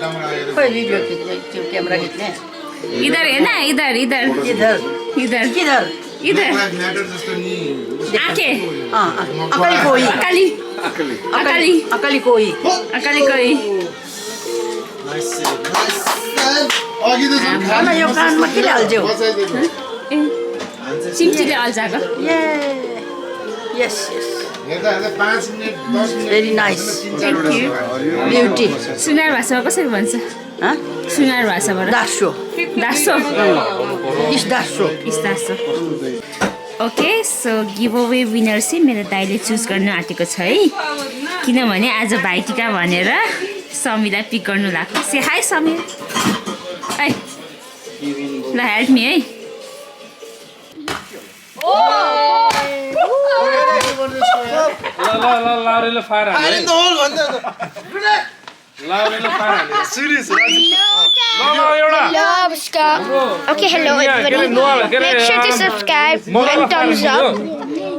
कोई वीडियो खींचने कैमरा खींचने इधर है ना इधर इधर इधर इधर किधर इधर आके अकली कोई अकाली अकाली अकली कोई अकाली कोई खाना यो कानमा किन हाल्छौ चिम्चीले अल्झाएको यस यस भेरी नाइस ब्युटी सुनार भाषामा कसरी भन्छ सुनार भाषाबाट दासो दासो इस दासो इस दासो okay so give away winner चाहिँ मेरो दाइले चुज गर्नु आँटेको छ है किनभने आज भाइटिका भनेर समीलाई पिक गर्नु लाग्यो से हाई समी है ल हेल्प मी है Okay, hello everybody. Make sure to subscribe and thumbs up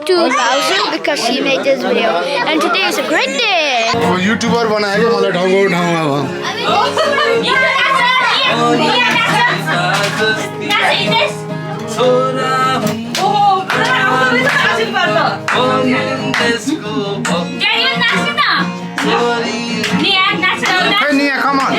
to Bowser because he made this video. And today is a great day. YouTuber बनाएको मलाई ठाउँको ठाउँमा Nia, come on.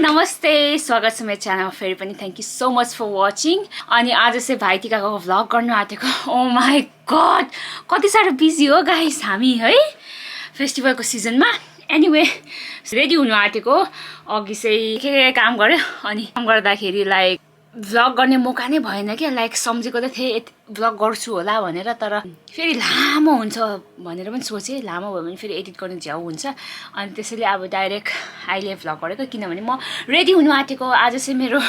नमस्ते स्वागत छ मेरो च्यानलमा फेरि पनि thank you so much for watching अनि आज चाहिँ भाइटिकाको भ्लग गर्नु आँटेको ओ माई गड कति साह्रो बिजी हो गाइस हामी है फेस्टिभलको सिजनमा एनिवे रेडी हुनु आँटेको अघि चाहिँ के काम गऱ्यो अनि काम गर्दाखेरि लाइक भ्लग गर्ने मौका नै भएन क्या लाइक सम्झेको त थिएँ भ्लग गर्छु होला भनेर तर फेरि लामो हुन्छ भनेर पनि सोचेँ लामो भयो भने फेरि एडिट गर्नु झ्याउ हुन्छ अनि त्यसैले अब डाइरेक्ट अहिले भ्लग गरेको किनभने म रेडी हुनु आँटेको आज चाहिँ मेरो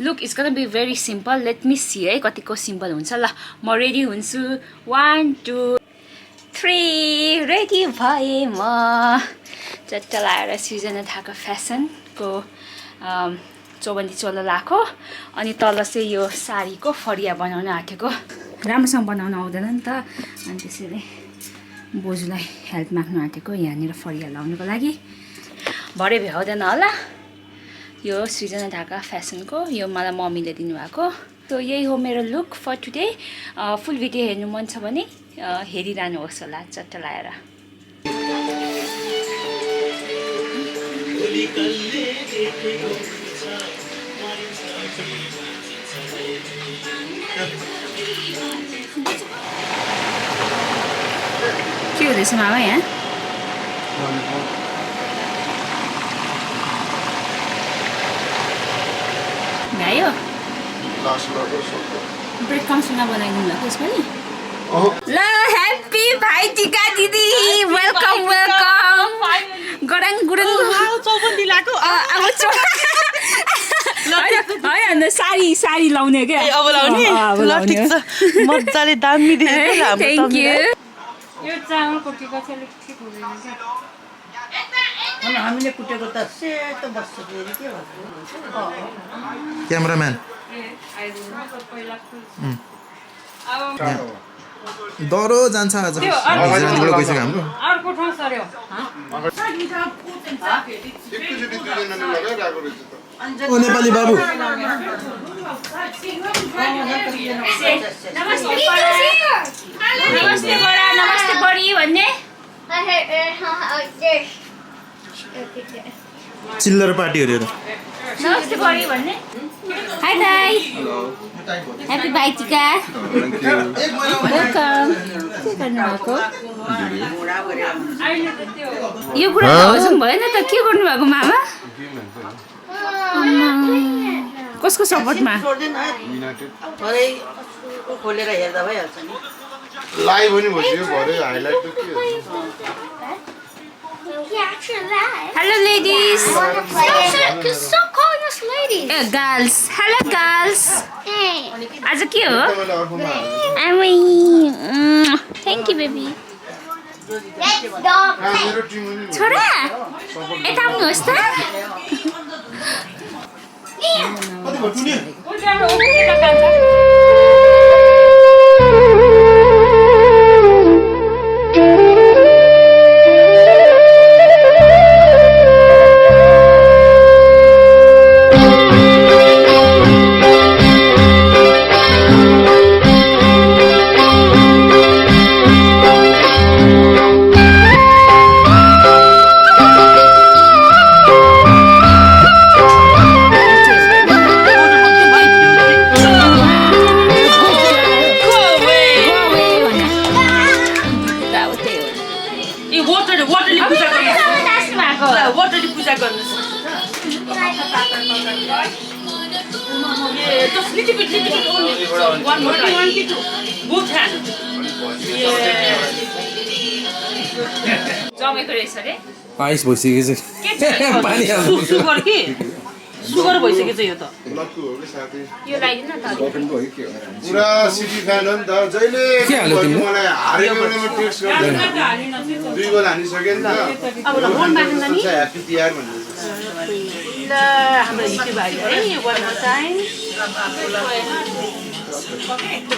look is gonna be very simple let me see है कतिको सिम्पल हुन्छ ल म रेडी हुन्छु 1 2 3 रेडी भएँ म चट्ट लाएर सृजना थाका फेसनको चौबन्दी चोलो लाएको अनि तल चाहिँ यो साडीको फरिया बनाउन आँटेको राम्रोसँग बनाउन आउँदैन नि त अनि त्यसैले बोजूलाई हेल्प माग्नु आँटेको यहाँनिर फरिया लाउनुको लागि भरे भ्याउँदैन होला यो सृजना ढाका फेसनको यो मलाई मम्मीले दिनुभएको सो यही हो मेरो look for today full video हेर्नु मन छ भने हेरिरहनुहोस् होला चट्ट लाएर के हुँदैछ मामा यहाँ भ्यायो ब्रेड क्रम्समा बनाइदिनु भएको यसपालि ल ह्याप्पी भाइटिका दिदी वेलकम वेलकम गराङ गुरुङ चौबन्दी लाको होइन साडी साडी लाउने क्या अब लाउने ल ठिक छ मजाले दामी दिएको थ्याङ्क यू यो चामलको टिका चाहिँ अलिक ठिक हुँदैन क्या अनि हामीले कुटेको त सेतो बस्छ फेरि के भन्छ क्यामेराम्यान डरो जान्छ आज गइसक्यो हाम्रो अर्को ठाउँ सर्यो ओ नेपाली बाबु नमस्ते बडा नमस्ते बडी भन्ने चिल्लर पार्टीहरू हेर नमस्ते बडी भन्ने हाई दाइ ह्याप्पी भाइटिका वेलकम के गर्नुभएको यो कुरा हजम भएन त के गर्नुभएको मामा कसको सपोर्टमा खोलेर हेर्दा भइहाल्छ नि लाइभ पनि भइसक्यो भरे हाइलाइट त के Hello ladies. Stop calling us ladies. Girls. Hello girls. Hey. आज के हो? Baby Let's dog. छोरा यता आउनुहोस् त Just little bit only. One more time. Both hands. जमेको रहेछ रे आइस भइसकेको छ पानी हाल्नु सुगर के सुगर भइसकेछ यो त यो लगाइदिनु न त पुरा सिटी फ्यान हो नि त जहिले के हाल्यो तिमीले? मलाई हारेको बेलामा टेक्स्ट गर्दैन 2 गोल हानिसक्यो नि त अब मन माग्दैन नि ह्यापी तिहार भन्नु ल हाम्रो हिटी भाइ है one more time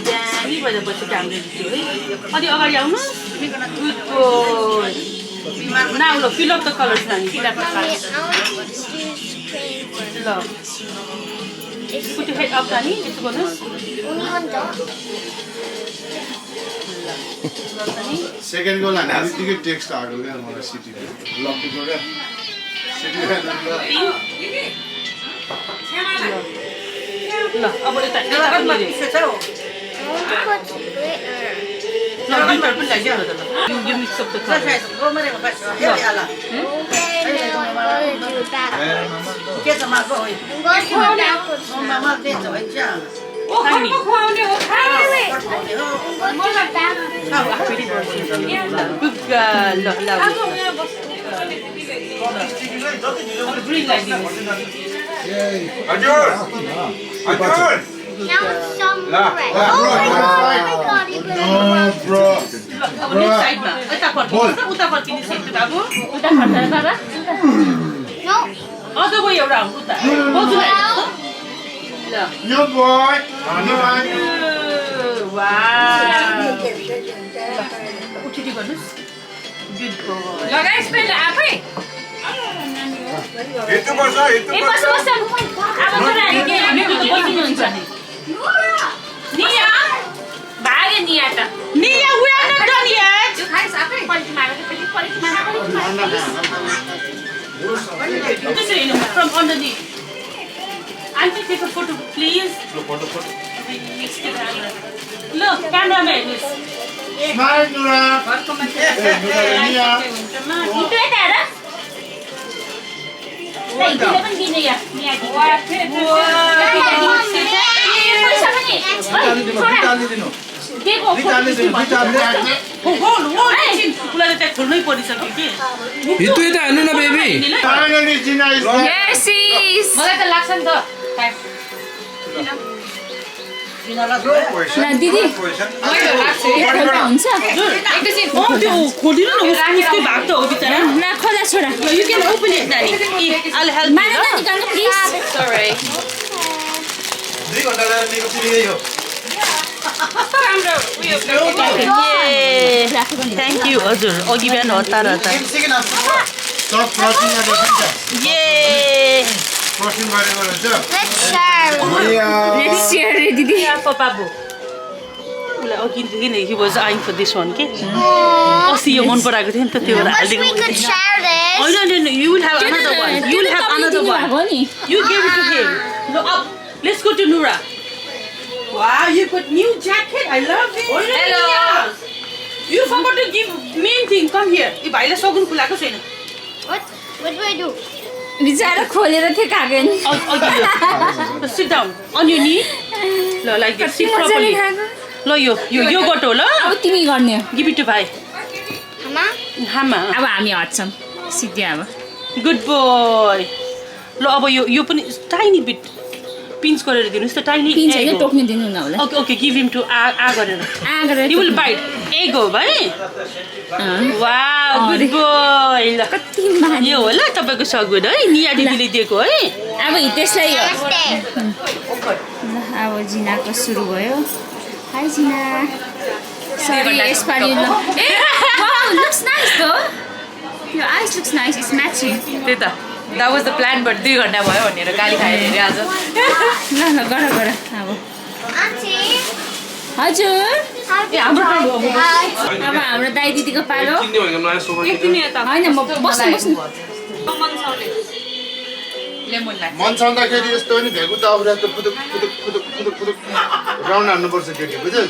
दामी बजेपछि हाम्रो जित्यो है अलि अगाडि आउनु गुड बोय नाउ ल फिल अप द कलर्स नानी फिल अप द कलर्स ल पुट हेड अप नानी यस्तो गर्नुहोस् सेकेन्ड गोल हाने बित्तिकै टेक्स्ट आएको क्या मलाई सिटी लक्कीको क्या सिटी फ्यान ल अब यता ल गिटार पनि लाग्यो होला त ल यो mix up the colours I'm going to backwards. ओ खरको खुवाउने हो Wait. I'm going to backwards. Good girl ल ल ग्रीन लाइदिनु हजुर हजुर Now it's some red. Oh my god, you better bro अब नेक्स्ट साइडमा यता फर्किनु उता फर्किनु सेट बाबु उता फर्केर बाबा No. अझ गयो एउटा उता बजु ल यो बोय वाउ उठिटी गर्नुस् गुड बोय लगाइस् पेन आफै यस्तो बस ए बस बस अब छोराले के हामीले बसिनुहुन्छ निया भागे निया त निया we are not done yet यो खाइस् आफै पल्टी मारेर पल्टी मारेर त्यसरी हेर्नु from underneath auntie take a photo please ल क्यामेरामा हेर्नुस् स्माइल नुरा निया इतो यता हेर इतोले पनि दिनु या निया दिनु पैसा पनि दिएको उसलाई त्यहाँ खोल्नै परिसक्यो कि हितु यता हाल्नु न बेबी फाइनली जिना इज यस इस मलाई त लाग्छ नि त ल दिदी खोल्दा हुन्छ त्यो खोलिनु न उसकै भाग त हो बिचरा ल खोला छोरा You can open it, Nanny. I'll help you. मारा न निकाल्नु प्लिज Sorry. 2 घण्टा लागेको चिनी यही हो Yeah. Thank you, हजुर. अघि बिहान हतार हतार. सब फ्रस्टिङ गरेको Yeah. फ्रस्टिङ गरेको रहेछ Let's share. लेट्स शेयर रे दिदी For Babu. उसलाई अघिदेखि नै he was eyeing for this one के अस्ति यो मन पराएको थियो नि त त्यो भएर Wish we हालिदिएको could share this. होइन you will have another one. You will have another one. You gave it to him. Look up. Let's go to Nura. Wow, you got new jacket. I love it. Hello. You forgot to give main thing. Come here. यो भाइले सगुन खुलाएको छैन. What do I do? बिचारा खोलेर थियो Kagan अघि sit down on your knee. ल like this. Sit properly. ल यो गटो ल. अब तिमी गर्ने हो Give it to भाइ. Mama? हामा. अब हामी हट्छौँ सिधै अब Good boy. ल अब यो पनि tiny bit pinch गरेर दिनुस् त tiny. पिन्छ होइन टोक्नु दिनु न होला Okay, give him to a गरेर. गरेर He will bite. एक हो भाइ वाउ गुड बोय ल कति माने यो हो ल तपाईँको सगुन है निया दिदीले दिएको है अब हितेशलाई हो अब जिनाको सुरु भयो हाई जिना सरी यसपालि ल ए वाउ लुक्स नाइस दो यो आइज लुक्स नाइस इट्स म्याचिङ त्यही त that was the plan but 2 घण्टा भयो भनेर गाली खायो अरे आज ल ल गर गर अब हजुर ए हाम्रो टर्न हो अब हाम्रो दाइ दिदीको पालो होइन म बस्नु बस्नु लेमन लाग्छ मन्साउँदाखेरि यस्तो हो नि भेगु त आउँदा त पुदुक पुदुक पुदुक पुदुक पुदुक राउन्ड हान्नुपर्छ केटी बुझ्यौ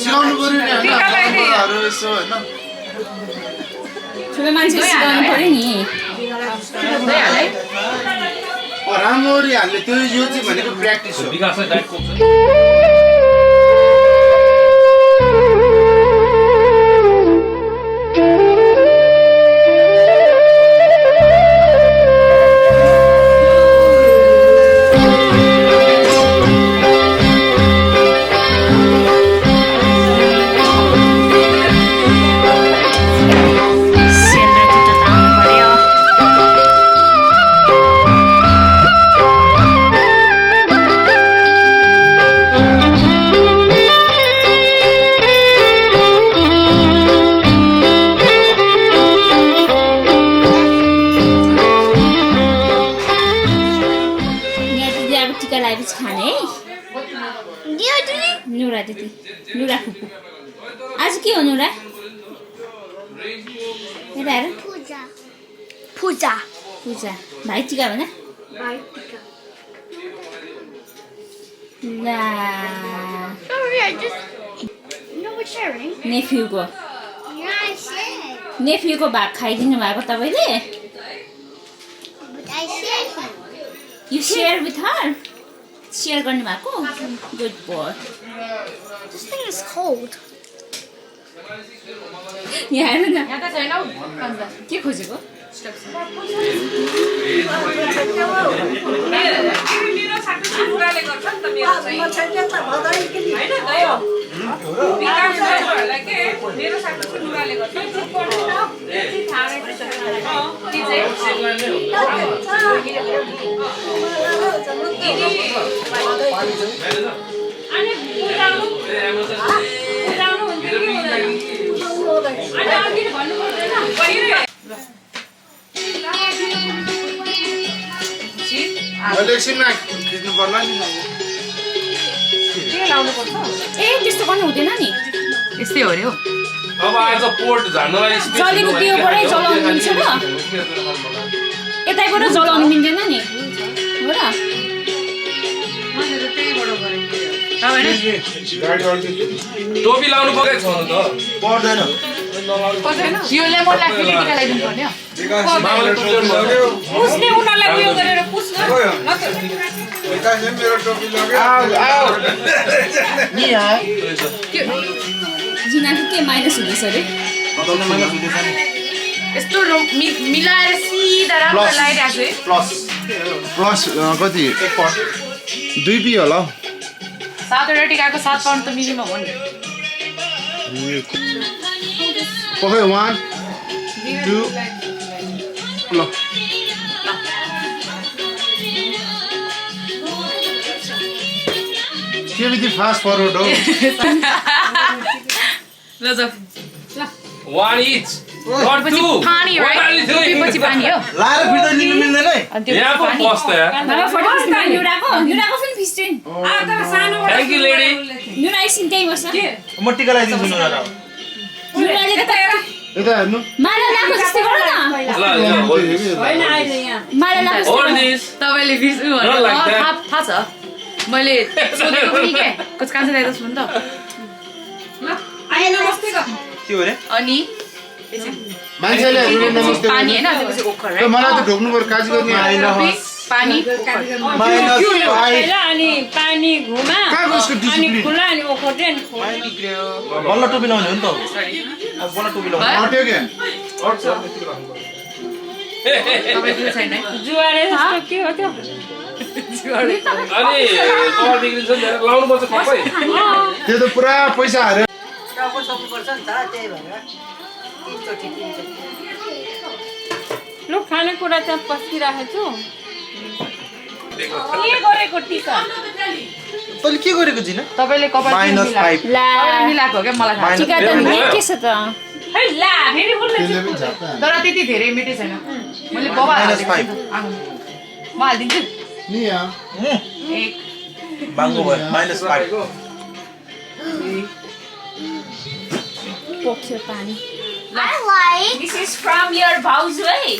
सिकाउनु पर्यो नि होइन यसो होइन ठुलो मान्छे सिकाउनु पर्यो नि राम्ररी हाल्ने त्यो यो चाहिँ भनेको प्र्याक्टिस हो आज के हो नुरा पूजा पूजा भाइ टिका भन ला Sorry, I just... No, we're sharing. नेफ्यूको भाग खाइदिनु भएको तपाईँले But I shared him. You share with her share गर्नु भएको good boy This thing is cold. यहाँ हेर्नु न यहाँ त छैन हौ के खोजेको मेरो साथी कुराले गर्छ नि त मेरो चाहिँ हैन गयो विकासहरुलाई के मेरो साथी कुराले गर्छ अनि पुरानो हुन्छ कि हुँदैन अनि अघि भन्नु पर्दैन पहिरो एकछिनमा खिच्नु पर्ला नि के लाउनु पर्छ ए त्यस्तो गर्नु हुँदैन नि यस्तै हो रे हो अब आज पोर्ट झार्नलाई स्पेस जलेको त्योबाटै जलाउनु मिल्छ र यतैबाट जलाउनु मिल्दैन नि हो र मैले त त्यहीबाट गरेको टोपी लाउनु परेको छ नि त पर्दैन यो लेमनलाई फेरि टिका लगाइदिनु पर्ने हो मामाले टोपी लगायो पुस्ने उनीहरूलाई उयो गरेर पुस्न मेरो टोपी लाग्यो जिनाको के माइनस हुँदैछ अरे यस्तो मिलाएर सिधा राम्रो लगाइरहेको छु है प्लस कति 2 पी होला 7वटा टिकाको 7 पाउन्ड त मिनिमम हो नि पक्कै 1 2 ल के बित्ति फास्ट फरवर्ड हो ल जाऊ one each or पछि two पानी what are you doing पछि पानी हो लाएर फिर्ता लिनु मिल्दैन है अनि त्यो यहाँ पानी पो बस्दा यार बाबा फोटो खिच्नु न्युराको पनि फिस्टिन थ्यांक यू लेडी न्युरा एकछिन त्यही बस्छ म टिका लगाइदिन्छु न न्युराले त यता हेर्नु माला लाएको जस्तै गर न माला लाएको hold this तपाईले बिस उ Not like that. थाहा छ मैले सोधेको पनि के कस कान्छ ल्याएको छु नि त ल आइ नमस्ते ग के हो रे अनि मान्छेले हेर्नु नमस्ते पानी हैन त्यसपछि ओखर है मलाई त ढोक्नु पर्यो काज गर्ने पानी माइनस 5 अनि पानी घुमा कहाँ गयो अनि डिसिप्लिन खुला अनि ओखर्दै अनि बिग्रियो बल्ल टोपी लाउने हो नि त अब बल्ल टोपी लाउने हट्यो के तपाईको छैन है जुवारे जस्तो के हो त्यो अनि कपाल बिग्रिन्छ नि लाउनु पर्छ खप्पै त्यो त पुरा पैसा हारे लु खानेकुरा चाहिँ पस्किराखेको छु के गरेको टिका तैँले के गरेको जिना तपाईँले कपाल -5 ला मिलाएको क्या मलाई थाहा टिका त के छ त है ला फेरि बोल्दै त्यसले पनि झाप्दा तर त्यति धेरै मिठै छैन मैले बबा -5 म हालिदिन्छु नि यहाँ एक बाङ्गो भयो -5 पोख्यो पानी I like. This is from your भाउजू है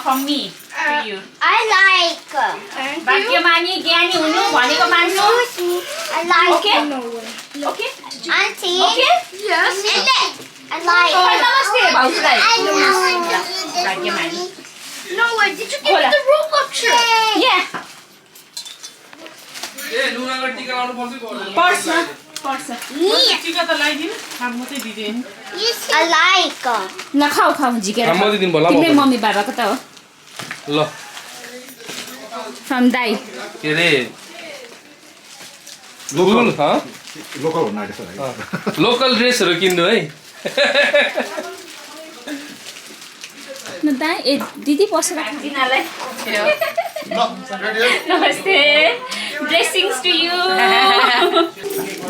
from me to you I like. भाग्यमानी ज्ञानी हुनु भनेको मान्नु I like. Okay. Okay. Auntie. Okay. Yes. I like. नमस्ते भाउजूलाई I like. भाग्यमानी No way. Did you Hola. get the Roblox shirt? Yeah. ए नुनाको टिका लाउनु पर्छ पर्छ टिका त लगाइदिनु खाम मात्रै दिदिनु Yes. I like. ल खाऊ खाऊ झिकेर म दिदिनु होला तिम्रो मम्मी बाबाको त हो ल फ्रम दाई के रे लोकल लोकल हुन आँटेछ है लोकल ड्रेसहरु किन्नु है न दाई ए दिदी बसेर खादिनालाई नमस्ते ब्लेसिङ्स टु यु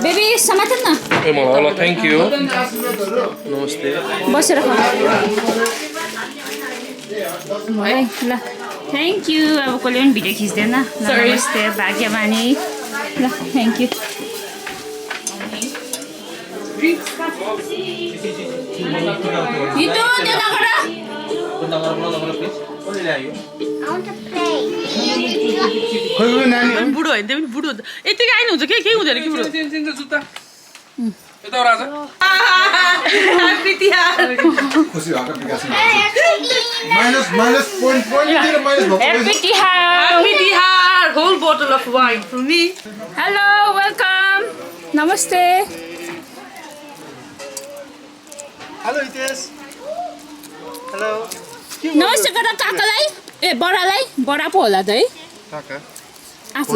बेबी समातेन न ए मलाई ल थ्यांक यू नमस्ते बसेर खा है ल थ्याङ्क यू अब कसले पनि भिडियो खिच्दैन ल नमस्ते भाग्यमानी ल थ्याङ्क यू त्यो नगर I want to play. खोइ खोइ नानी बुढो होइन त्यो पनि बुढो यतिकै आइनु हुन्छ के हुँदैन कि बुढो चिन्छ जुत्ता यता राजा ह्याप्पी तिहार खुसी भएको विकास माइनस पोइन्ट तिर माइनस भएको happy Tihar happy Tihar whole bottle of wine for me hello welcome नमस्ते हेलो हितेश हेलो नमस्ते गर काकालाई ए बडालाई बडा पो होला त है काका आफू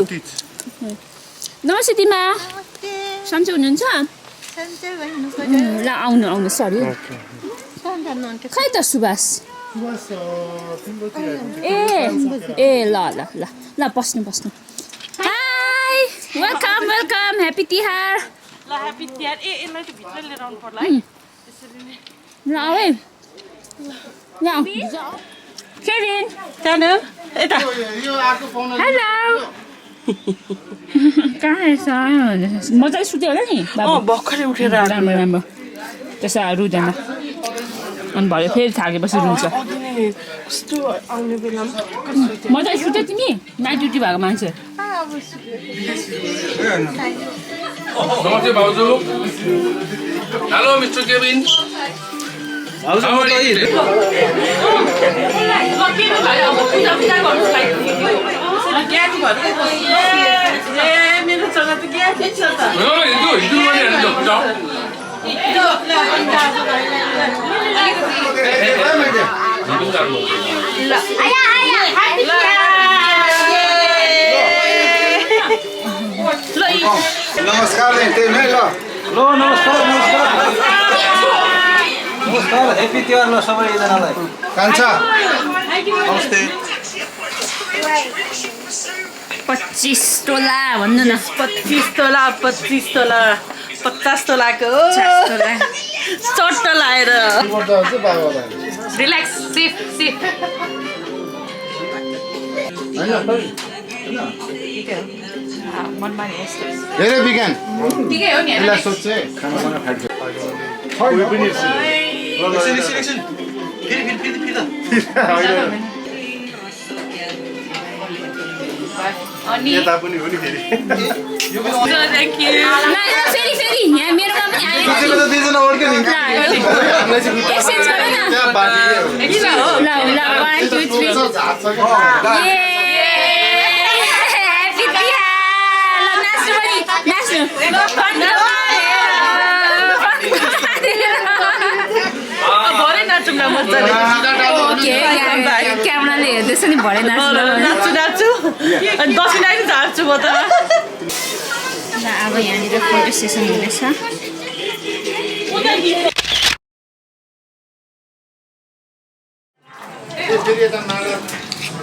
नमस्ते तिमा सन्चै हुनुहुन्छ ल आउनु आउनु सरी खै त सुभाष ए ए ल ल ल ल बस्नु बस्नु high welcome welcome happy Tihar ल ह्याप्पी तिहार ए यसलाई त भित्र लिएर आउनु पर्ला है ल आऊ है ल आऊ केभिन जानु यता यो आको फोन हेलो कहाँ रहेछ मजाले सुत्यो होला नि बाबु भर्खरै उठेर राम्रो राम्रो त्यसो रुँदैन अनि भयो फेरि थाकेपछि रुन्छ कस्तो आउने बेलामा मजाले सुत्यो तिमी नाइट ड्युटी भएको मान्छे नमस्ते भाउजू हेलो मिस्टर केविन भाउजू म त मेरो छोरा त ज्ञानी छ त हिजो पनि नमस्कार त्यही नै ल लो नमस्कार नमस्कार नमस्कार ह्याप्पी तिहार ल सबैजनालाई कान्छा नमस्ते 25 तोला भन्नु न 25 तोला 25 तोला 50 तोलाको चट्ट लाएर रिल्याक्स सेफ सेफ मनमा नि यस्तो धेरै विज्ञान ठिकै हो नि यसलाई सोध्छ खानासँग खाइदियो खोइ पनि एकछिन फेरि अनि यता पनि हो नि फेरि थ्याङ्क यू ल फेरि फेरि यहाँ मेरोमा पनि आयो त्यसले त दुईजना ओर्क्यो नि एक्सचेन्ज गर न त्यहाँ बाँकी किन हो ल ल 1 2 3 ए ह्याप्पी तिहार ल नाच्नु पनि नाच्नु भरे नाचौँ न मजाले ओके क्यामेराले हेर्दैछ नि भरे नाच्नु नाच्छु नाच्छु अनि दसैँ पनि झार्छु म त ल अब यहाँनिर फोटो सेसन हुनेछ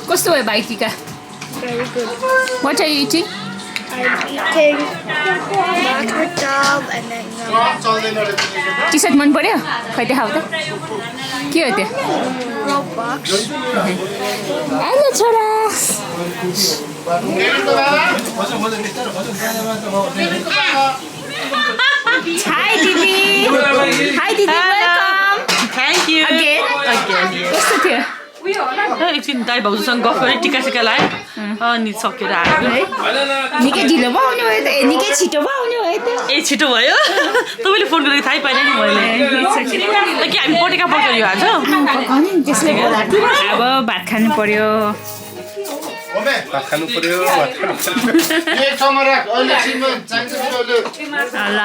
कस्तो भयो Bhaitika? Very good. What are you eating? I'm eating mac with dal and then T shirt मन पर्यो? खै देखाऊ त के हो त्यो? Roblox. हेलो छोरा हाई दिदी हाई दिदी वेलकम Thank you. Again? कस्तो थियो? एकछिन दाइ भाउजूसँग गफ गरेँ टिका सिका लाएँ अनि सकेर आयो निकै ढिलो भयो आउनु भयो त निकै छिटो भयो आउनु भयो त ए छिटो भयो तपाईँले फोन गरेको थाहै पाएन नि मैले कि हामी पटेका पकायो आज त्यसले गर्दा अब भात खानु पर्यो भात खानु पर्यो भात खानु ल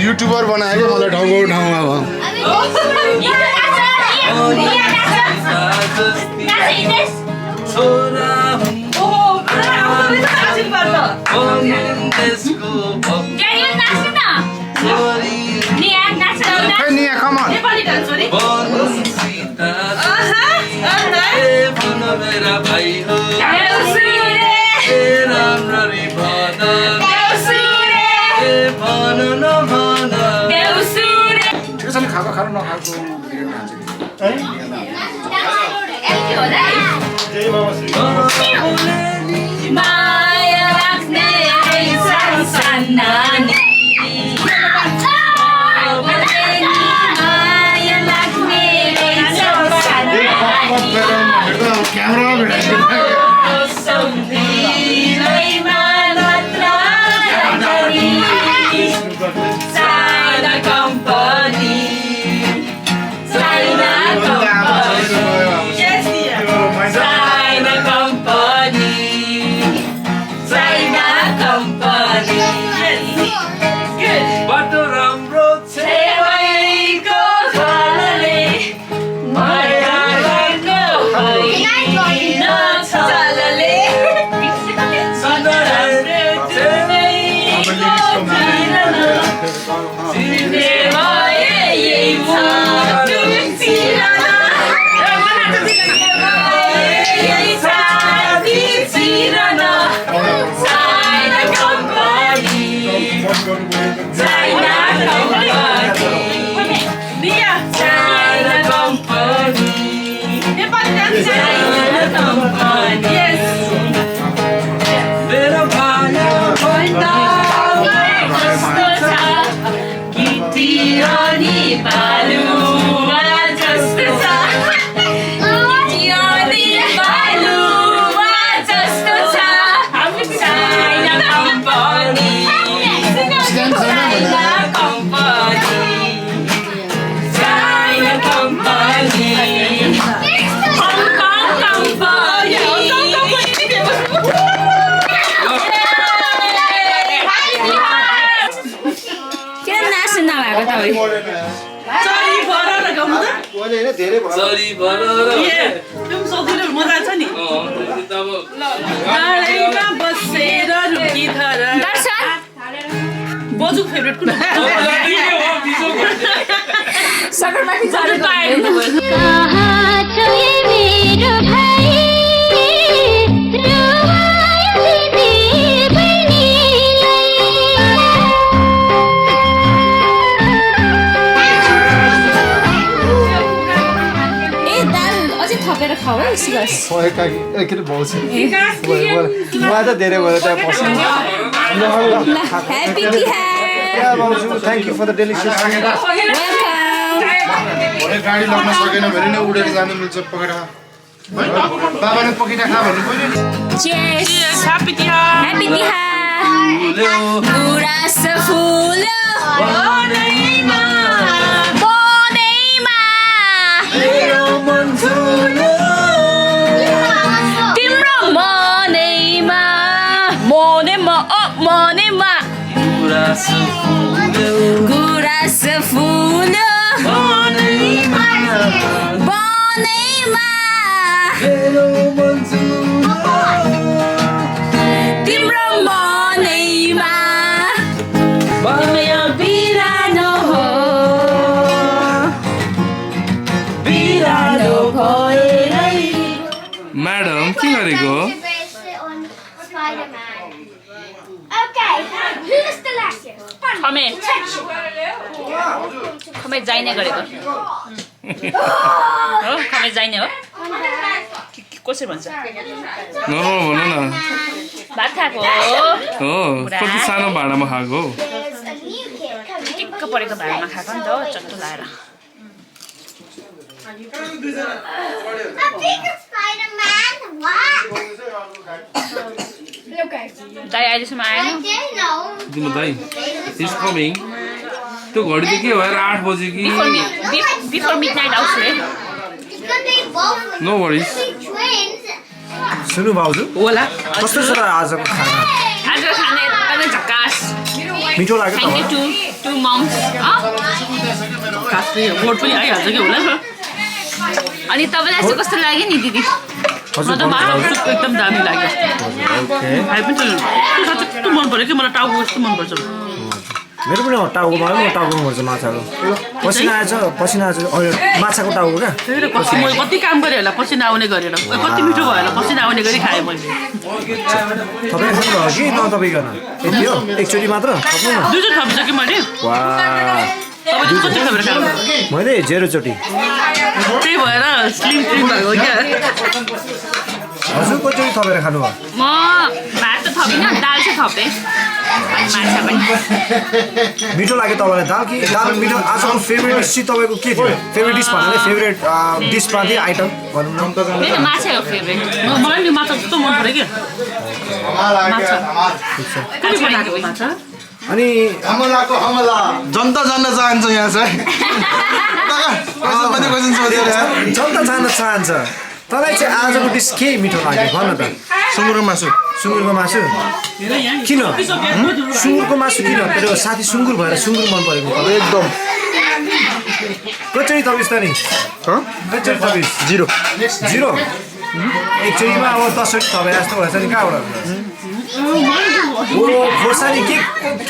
युट्युबर बनायो क्या मलाई ठाउँको ठाउँमा भयो Nia, come on. Thank you for the delicious गाडी लग्न सकेन भने नि उडेर जानु मिल्छ पकेटा बाबाले पकेटा खा भन्नु पर्यो नि Cheers! Happy Tiha! Happy Tiha! Guras fulo! Boneima! Boneima! मेरो मन ठुलो! तिम्रो मनैमा मनेमा गुराँस फुल्यो बनैमा तिम्रो मनैमा बिरानो हो बिरानो भएरै म्याडम के गरेको खमे जाइने गरेको हो खमे जाइने हो कसरी भन्छ नर्मल भन न भात खाएको हो कति सानो भाँडामा खाएको टिक्क परेको भाँडामा खाएको नि त चट्टो लाएर दाइ अहिलेसम्म आएन दिनु दाइ इज कमिङ त्यो घडी त के भएर 8 बजे कि बिफोर मिडनाइट आउँछु है नो वरिज सुन्नु भाउजू होला कस्तो छ र आजको खाना आज खाना एकदमै झकास मिठो लाग्यो थ्याङ्क यू टु मम्स कास्ने बोर्ड पनि आइहाल्छ कि होला अनि तपाईँलाई चाहिँ कस्तो लाग्यो नि दिदी म त माछाको सुप एकदम दामी लाग्यो खाइ पनि यस्तो मन पर्यो कि मलाई टाउको यस्तो मन पर्छ मेरो पनि टाउको भयो म टाउको पर्छ माछाको पसिना आएछ माछाको टाउको क्या पछि मैले कति काम गरेँ होला पसिना आउने गरेर कति मिठो भयो होला पसिना आउने गरी खाएँ मैले तपाईँ खानुभयो कि नतपाइकन यति हो एकचोटि मात्र थप्नु न दुईचोटि थपिसकेँ मैले तपाईँले कति थपेर खानुभयो मैले 0 चोटि त्यही भएर स्लिम भएको क्या हजुर कतिचोटि थपेर खानुभयो म भात त थपिनँ दाल चाहिँ थपेँ अनि माछा पनि मिठो लाग्यो तपाईँलाई दाल कि दाल मिठो आजको फेभरेट डिस चाहिँ तपाईँको के थियो फेभरेट डिस भन्नाले फेभरेट डिसमा थियो आइटम भनौँ न मेरो माछा हो फेभरेट मलाई नि माछा कस्तो मन पर्यो क्या माछा अनि जनता जान्न चाहन्छ यहाँ चाहिँ जनता जान चाहन्छ तँलाई चाहिँ आजको डिस के मिठो लाग्यो भन त सुँगुरको मासु सुँगुरको मासु किन सुँगुरको मासु किन मेरो साथी सुँगुर भएर सुँगुर मन परेको एकदम कचोरी थपिस् त नि कचोरी थपिस् 0 एकचोटिमा अब 10 वटा थपे जस्तो भएछ नि कहाँबाट खोर्सानी के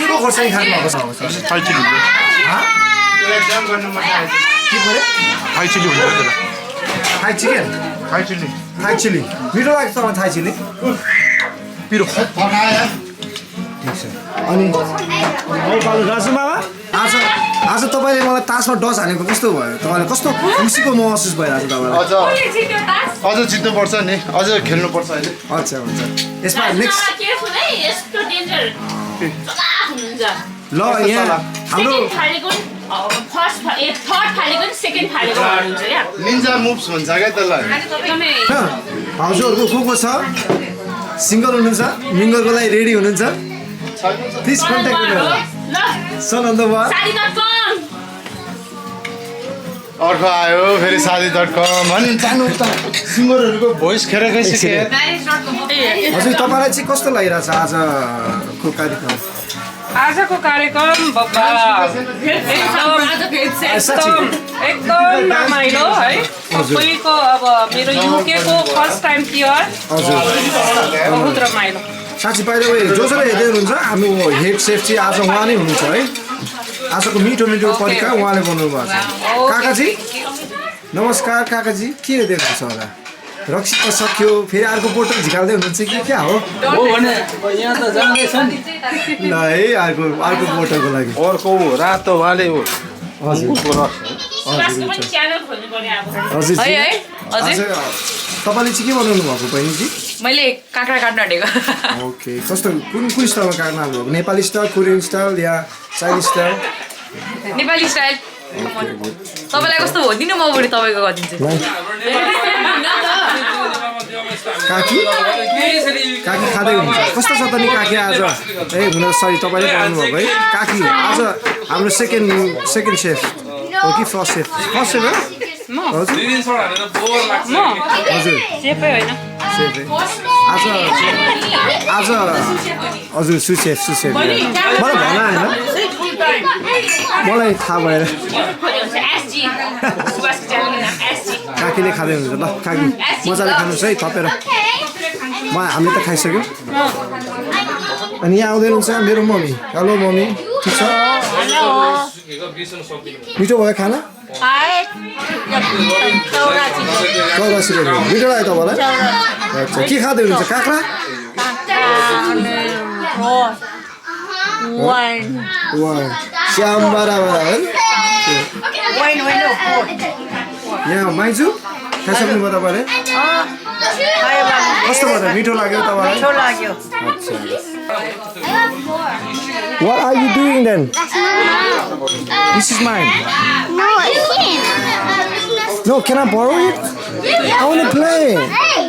को खोर्सानी खानु भएको छ थाई चिली के पऱ्यो थाई चिली हुन्छ Thai chicken Thai chilli Thai chilli मिठो लाग्छ तपाईँ थाई चिली पिरो अनि राजु मामा आज तपाईँले मलाई तासमा डस हानेको कस्तो भयो तपाईँलाई कस्तो खुसीको महसुस भइरहेको छ तपाईँलाई अझ जित्नुपर्छ नि अझ खेल्नुपर्छ अहिले अच्छा हुन्छ यसमा नेक्स्ट ल यहाँ हाम्रो निन्जा मुभ्स भन्छ क्या त्यसलाई भाउजूहरूको को छ सिङ्गल हुनुहुन्छ मिङ्गलको लागि रेडी हुनुहुन्छ प्लिज कन्ट्याक्ट गर्नु सन अन द वाल अर्को आयो फेरि साथी.com अनि जानु त सिङ्गरहरूको भोइस खेरेकै सिके हजुर तपाईँलाई चाहिँ कस्तो लागिरहेछ आजको कार्यक्रम आजको कार्यक्रम एकदम रमाइलो है सबैको अब मेरो युकेको फर्स्ट टाइम थियो बहुत रमाइलो साँच्ची पाइले जसले हेर्दै हुनुहुन्छ हाम्रो हेड सेफ चाहिँ आज उहाँ नै हुनुहुन्छ है आजको मिठो मिठो परिका उहाँले बनाउनु भएको छ काकाजी नमस्कार काकाजी के हेर्दै हुनुहुन्छ होला रक्सी त सक्यो फेरि अर्को बोतल झिकाल्दै हुनुहुन्छ कि क्या हो यहाँ त जाँदैछ नि ल है अर्को बोतलको लागि अर्को रातो वाले हो हजुर तपाईँले चाहिँ के बनाउनु भएको बहिनीजी मैले काँक्रा काट्न आँटेको ओके कस्तो कुन स्टाइलमा काट्न आउनुभएको नेपाली स्टाइल कोरियन स्टाइल या चाइनिज स्टाइल नेपाली स्टाइल तपाईँलाई कस्तो हो दिनु म बढी तपाईँको गरिदिन्छु काकी खाँदै हुनुहुन्छ कस्तो छ त नि काकी आज ए हुन सरी तपाईँले बनाउनु भएको है काकी आज हाम्रो सेकेन्ड सेफ हो कि फर्स्ट सेफ है हजुर सेफै होइन सेफ आज आज हजुर सुसेफ मलाई भन होइन मलाई थाहा भएर काकीले खाँदै हुन्छ ल काकी मजाले खानुहोस् है थपेर हामीले त खाइसक्यौँ अनि यहाँ आउँदै हुनुहुन्छ मेरो मम्मी हेलो मम्मी ठिक छ मिठो भयो खाना चौरासी रुपियाँ मिठो लाग्यो तपाईँलाई अच्छा के खाँदै हुनुहुन्छ काँक्रा श्याम बराबर है यहाँ माइजू खाइसक्नु भयो तपाईँले कस्तो भयो मिठो लाग्यो तपाईँलाई What are you doing then? This is mine. No, I can't. No, can I borrow it? I want to play. Hey!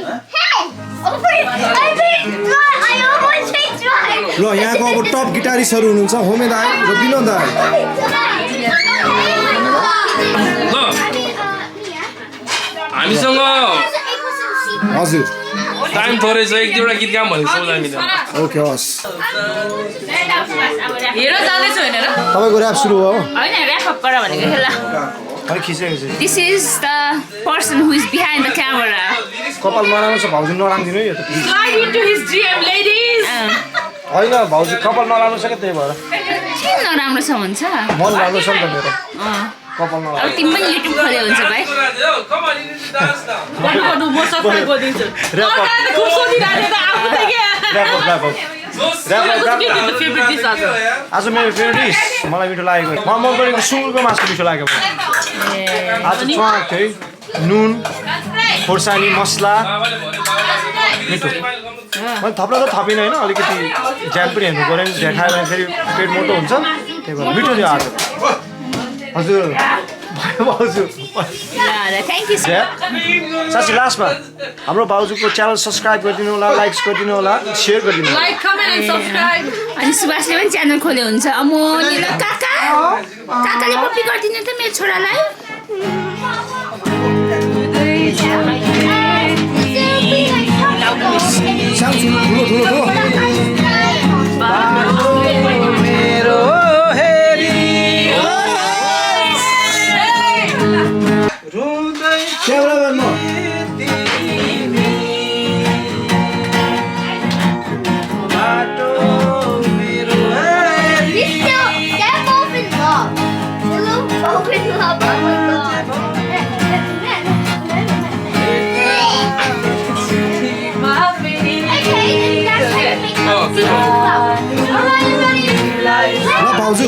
Over it! I almost picked mine! ल यहाँको अब टप गिटारिस्टहरू हुनुहुन्छ होमे दाइ र विनोद दाइ ल हामीसँग हजुर टाइम थोरै छ एक दुईवटा गीत गाउँ भनेको छौँ हामीले ओके हस् हेर जाँदैछु होइन र तपाईँको ऱ्याप सुरु भयो होइन ऱ्याप अप गर भनेको खेला खै खिचेको This is the person who is behind the camera. कपाल नराम्रो छ भाउजू नरामिदिनु है यो त Slide into his DM, ladies. होइन भाउजू कपाल नराम्रो छ क्या त्यही भएर के नराम्रो छ भन्छ मन राम्रो छ नि त मेरो कपाल अब नराम्रो तिमी पनि युट्युब खोले हुन्छ भाइ गर्नु म सबै गरिदिन्छु ऱ्याप अप खुब सोधिरहेको त आफू त के wrap up wrap up favourite dish आज आज मेरो फेभरेट डिस मलाई मिठो लागेको मलाई मन परेको सुँगुरको मासु मिठो लाग्यो आज च्वाक थियो नुन खोर्सानी मसला मिठो मैले थप्न त थपिनँ होइन अलिकति ज्याम पनि हेर्नु पऱ्यो नि खायो भने फेरि पेट मोटो हुन्छ त्यही भएर मिठो थियो आज हजुर भाउजू थ्याङ्क यू साँच्ची लास्टमा हाम्रो भाउजूको च्यानल सब्सक्राइब गरिदिनु होला लाइक्स गरिदिनु होला सेयर गरिदिनु होला लाइक कमेन्ट एन्ड सब्स्क्राइब अनि सुभाषले पनि च्यानल खोले हुन्छ अमोली ल काकाले पप्पी गरिदिनु त मेरो छोरालाई They're both in love. They're both in love. Oh my god. भाउजू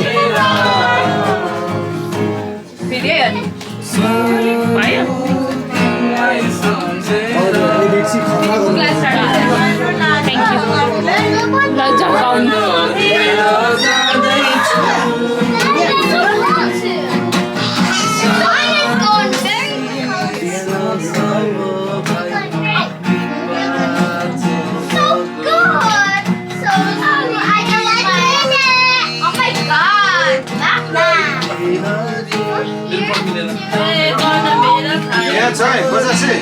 यहाँ छ है बजासे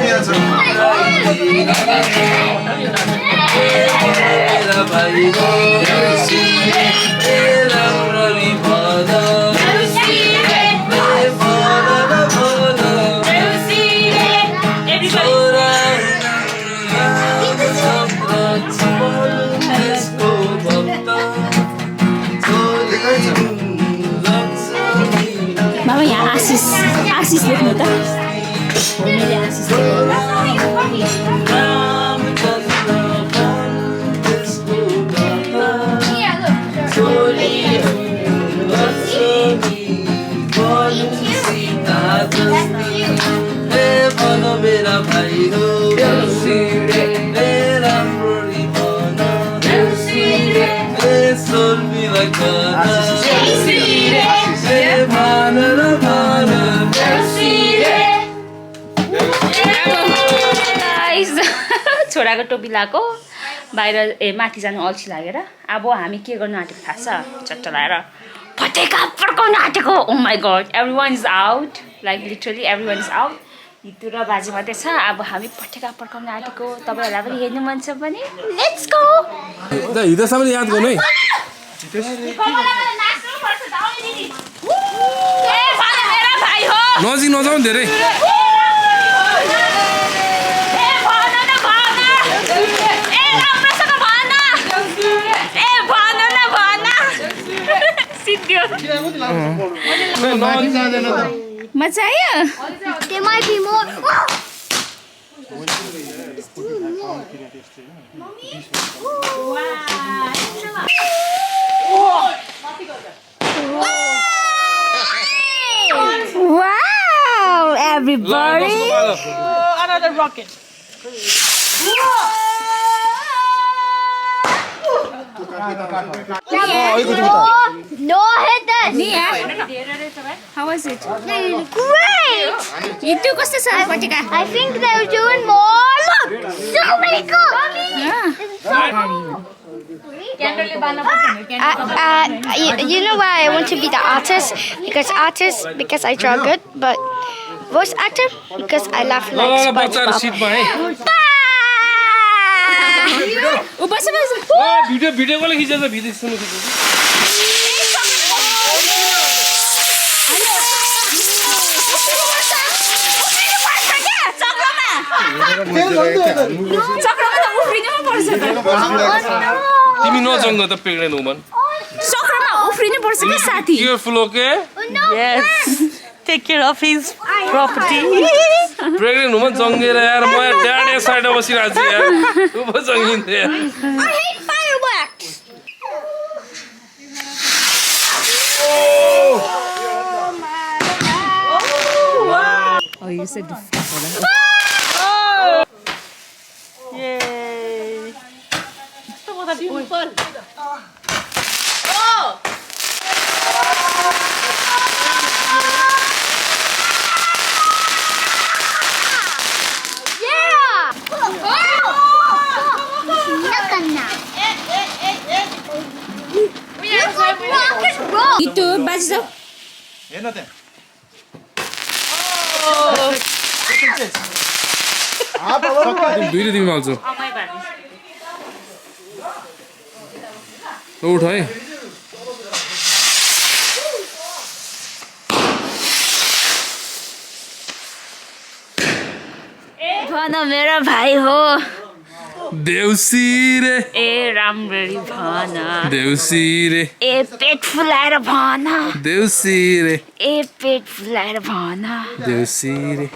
यहाँ छ बाबा यहाँ आशिष लेख्नु त मैले आशिष छोराको टोपी लगाएको बाहिर माथि जानु अल्छी लागेर अब हामी के गर्नु आँटेको थाहा छ चट्ट लगाएर फटेका पड्काउनु आँटेको oh my god everyone is out like literally everyone is out हितु र बाजे मात्रै छ अब हामी पटेका पड्काउन आँटेको तपाईँहरूलाई पनि हेर्नु मन छ भने लेट्स गो हिँड्दासम्म याद गर्नु है नजिक नजाउँ धेरै मजा आयो There might be more. Wow, everybody. Another rocket. No, hit that. How was it? Great. हितु कस्तो छ पटेका I think they're doing more. Look, so many cool. You know why I want to be the artist? Because I draw good, but voice actor because I laugh like SpongeBob. Video कसले खिचेछ video सुन्नु तिमी नजङ्ग त pregnant woman चक्रमा उफ्रिनु पर्छ के साथी careful okay Yes. Take care of his property. Pregnant woman जङ्गेर यार म ड्याड या साइडमा बसिरहेको छु यार तँ पो जङ्गिन्थ्यो यार I hate fireworks. Oh, you said Yay. Yeah. Rock and roll. हितु बाजे जाऊ हेर्न त्यहाँ दुईले तिमी हाल्छौ उठ है भन मेरो भाइ हो देउसी रे ए राम्ररी भन देउसी रे ए पेट फुलाएर भन देउसी रे ए पेट फुलाएर भन देउसी रे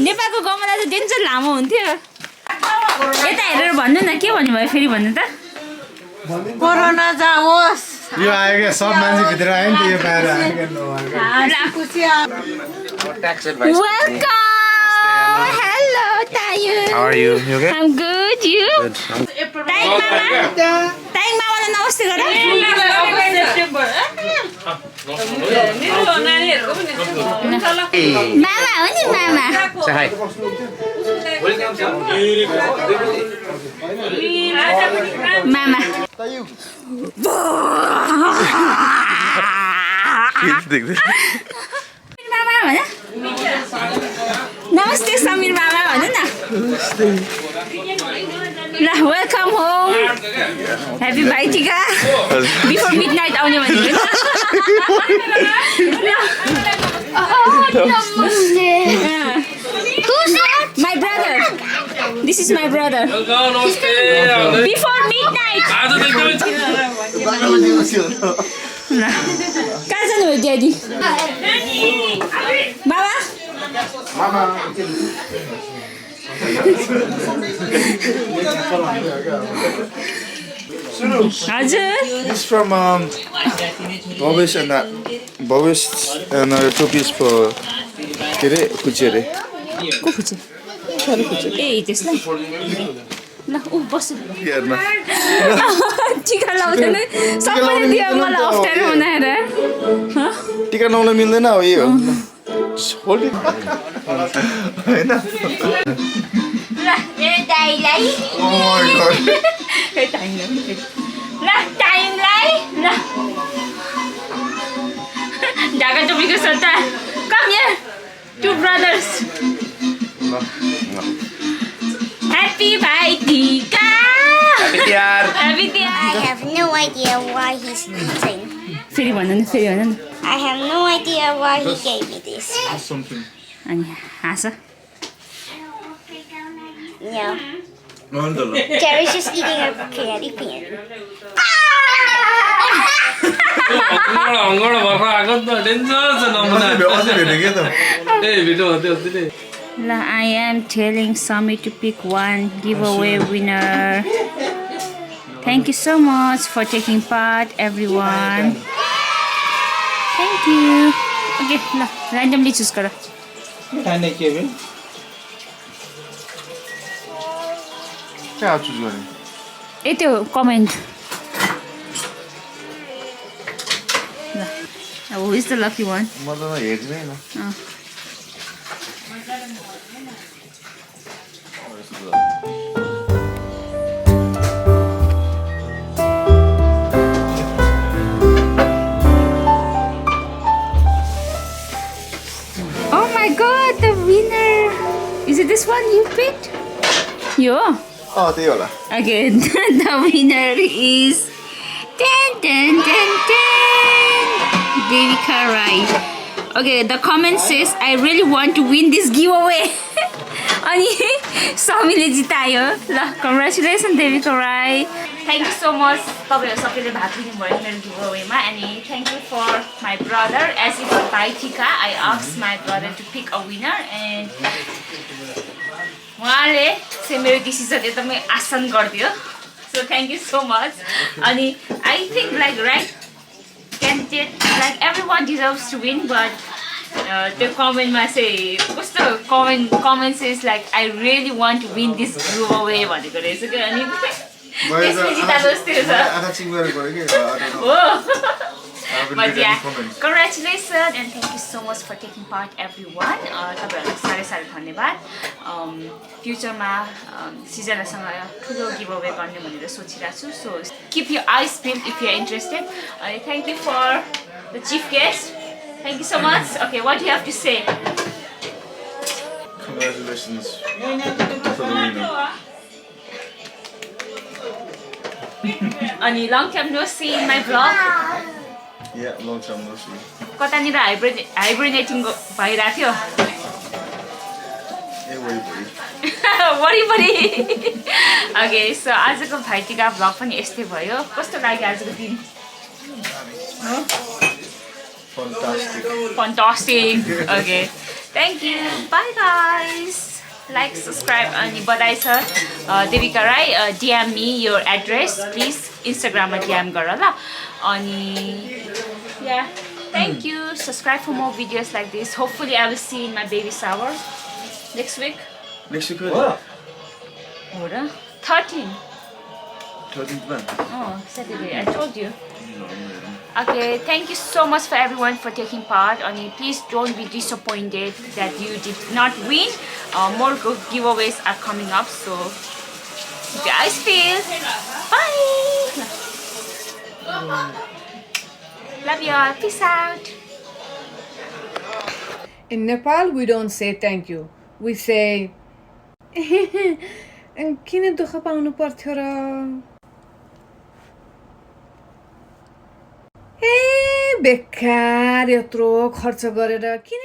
नेपालको गमला त डेन्जर लामो हुन्थ्यो यता हेरेर भन्नु न के भन्नु भयो फेरि भन्नु त Corona जाओस् यो आयो क्या सब मान्छे भित्र आयो नि त यो बाहिर आयो वेलकम हेलो तायु How are you? You okay? I'm good you ताइङ मामालाई नमस्ते गर मामा हो नि मामा Say hi. मामा मामा भन नमस्ते समीर मामा भन न ल welcome home happy Bhaitika before midnight आउने भनेको Who's that? My brother. This is my brother. Before midnight. आज त एकदमै कहाँ जानुभयो ड्याडी बाबा हजुर This from Bhavesh and two piece for के अरे कुची अरे को खुचे ए त्यसलाई ल ऊ बस हेर्न टिका लाउँदैन सबैले दियो मलाई अप्ठ्यारो बनाएर टिका लाउन मिल्दैन हो यो होल्ड हैन ल मेरो दाइलाई ओ माय गॉड ल टाइमलाई ल ढाका टोपीको सरदार come here to brothers happy Bhaitika happy I have no idea why he's eating. फेरि भन्नु न I have no idea why he gave me this. अनि हाँस No. Jerry's just eating a candy cane. हङ्गड भर्खर आएको नि त डेन्जर छ नमुना ए भिडियो भन्दै अस्ति नै ल I am telling Sami to pick one giveaway winner. Thank you so much for taking part, everyone. Thank you. Okay, ल randomly choose गर क्या चुज गर्ने ए त्यो कमेन्ट ल who is the lucky one? म त हेर्दिनँ Oh my god, the winner! Is it this one you picked? Yo. त्यही होला Okay, the winner is Devika Rai. Okay, the comment says I really want to win this giveaway. अनि समीले जितायो ल congratulation Devika Rai thank you so much तपाईँहरू सबैले भाग लिनुभयो मेरो गिभअवेमा अनि thank you for my brother as if Bhaitika I ask my brother to pick a winner and उहाँले चाहिँ मेरो डिसिजन एकदमै आसान गरिदियो so thank you so much अनि I think like right candidate like everyone deserves to win but त्यो कमेन्टमा चाहिँ कस्तो comment is like I really want to win this गिभअवे भनेको रहेछ क्या अनि त्यसपछि जिताएको जस्तै छ हो But yeah, congratulations and thank you so much for taking part, everyone. तपाईँहरूलाई साह्रै धन्यवाद फ्युचरमा सिजनासँग ठुलो गिभअवे गर्ने भनेर सोचिरहेको छु so keep your eyes peeled if you are interested. Thank you for the chief guest. Thank you so much. Okay, what do you have to say? Congratulations for the winner. Ani long time no see in my vlog. Yeah, long time no see. कतानिर हाइब्रिनेटिङ भइरहेको थियो वरिपरि okay so आजको Bhaitika vlog पनि यस्तै भयो कस्तो लाग्यो आजको दिन Fantastic. Okay. Thank you. Bye guys. Like, subscribe अनि बधाई छ Devika Rai DM me your address please Instagram मा DM गर ल अनि yeah thank you subscribe for more videos like this hopefully I will see you in my baby shower next week what? What? 13th man. Oh Saturday I told you Okay, thank you so much for everyone for taking part. And please don't be disappointed that you did not win. More giveaways are coming up, so keep your eyes peeled. Bye. Love you all. Peace out. In Nepal, we don't say thank you. We say, किन दुःख पाउनु पर्थ्यो र बेकार यत्रो खर्च गरेर किन